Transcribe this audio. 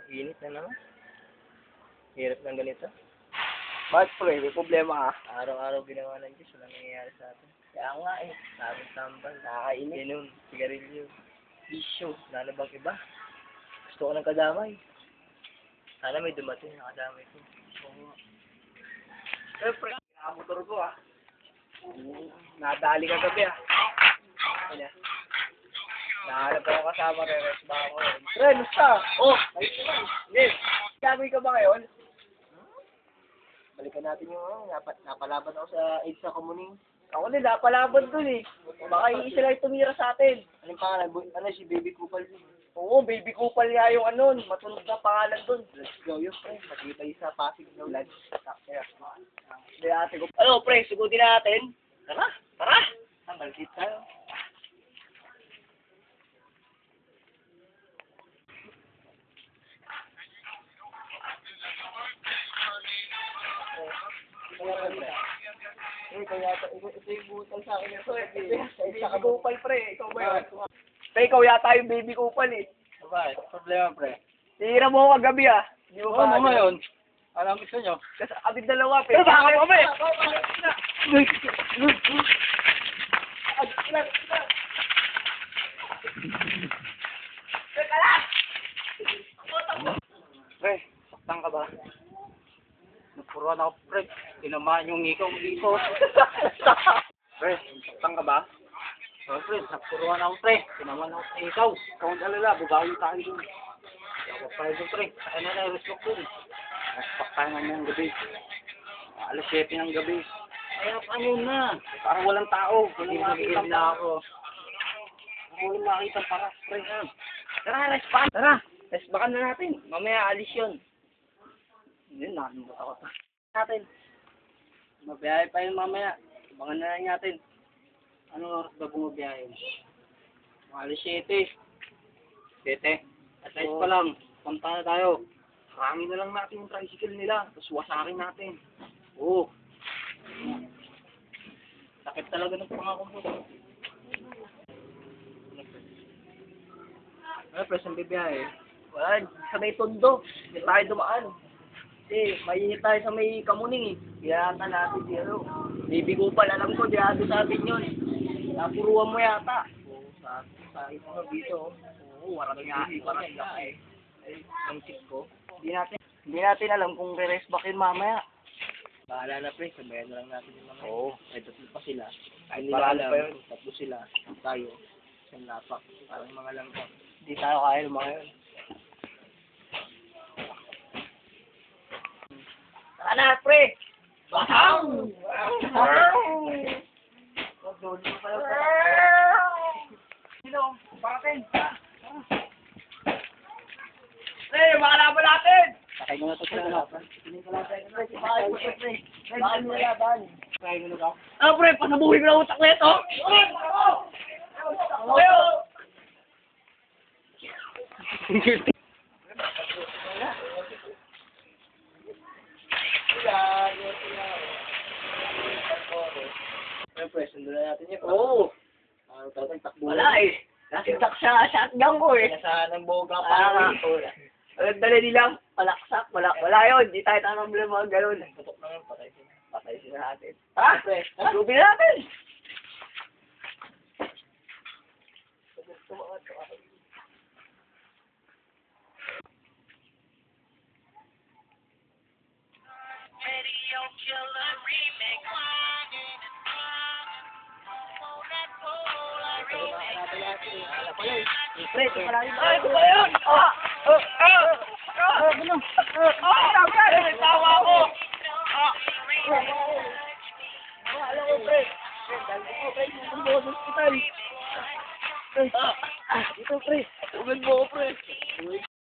Init na naman. Hirap ng ganito. Bakit pre? May problema ka? Araw-araw ginawa ng Diyos, walang nangyayari sa atin. Kaya nga eh. Tambal, Nakakainit. inom, sigarilyo, bisyo, lalo bang iba. Gusto ko ng kadamay. Sana may dumating na kadamay ko. Eh pre, nakamotor ko ah. Nadali ka gabi ah. Ano? Nahanap ako kasama, re-rest ba ako? Pre, musta? Oh, ayos naman. Yes. Gagawin ka ba ngayon? Balikan natin yung napalaban ako sa AIDS sa Komuning. Ako din, napalaban dun eh. Baka iisa lang tumira sa atin. Anong pangalan? Ano, si Baby Kupal? Oo, Baby Kupal nga yung ano, matunog na pangalan dun. Let's go yun, pre. Matibay sa Pasig daw. Let's go. Hindi ate ko. Ano, pre, sugutin natin. Tara, tara. Balkit tayo. Ito yung butang sa akin. Baby Kupal, pre. Ikaw ba yun? Pre, ikaw yata yung Baby Kupal eh. Bakit? Problema, pre. Tira mo ako kagabi ah. Di mo ba? Ano ngayon? Alam gusto nyo? Kasi kami dalawa, pero baka kami! Pre, saktan ka ba? Napuruan ako, pre. Tinamaan yung ikaw dito. Pre, saktan ka ba? Oh, pre, napuruan ako, pre. Tinamaan ako sa ikaw. Ikaw ang alala, bubawi tayo dun. Ako pa rin, pre. Saan na na-respect dun? Naspaktahan na ng gabi. Alas 7 ng gabi. Kaya ano na? Parang walang tao. Hindi makikita na ako. Walang makita para, pre. Tara, respond! Tara, respakan na natin. Mamaya alis yun. Yun, nakalimutan ako. Natin. Mabiyahe pa yun mamaya. Abangan na lang natin. Anong oras ba bumabiyahe? Mga alas 7. 7. At least pa lang. Punta na tayo. Karami na lang natin yung tricycle nila. Tapos wasakin natin. Oo. Sakit talaga ng pangako mo. Ano, presang bibiyahe? Wala, sa may tondo. Hindi tayo dumaan. Kasi mainit tayo sa may Kamuning eh. Kaya ata natin si ano. Baby Kupal, alam ko, diado sa atin yun. Napuruan mo yata. Oo, sa ito na dito. Oo, warang nga. Parang laki. Ang tip ko. Hindi natin alam kung re-rest back yun mamaya. Bahala na pre, sabayan na lang natin yung mga Oo. ay tatlo pa sila. Ay Hindi nila na alam, pa yun. tatlo sila, tayo, isang lapak, parang mga lampak. Hindi tayo kaya ng mga yun. Saka na, pre! Basang! Sino? Parating! Pre, mga laban natin! Sakay mo na ito sila na. Bakit mo laban? Sakay mo na ka. Ano pre, pasabuhin ko na utak na ito! Pre, sundan na natin yun. Oo! Ano talagang takbo. Wala eh! Nasintak siya, shotgun ko eh! Saan ang boga Ah, pa? dala nila, palaksak, wala yun, di tayo tanong mga ganun. Tutok na yun, patay sila. Patay sila natin. Tara, pre, lubi natin! Pre, ito pala rin. Ay, ito ba yun? Tawa ko! Alam ko, pre. Pre, susunod mo sa hospital. Ito, pre. Susunod mo ko, pre.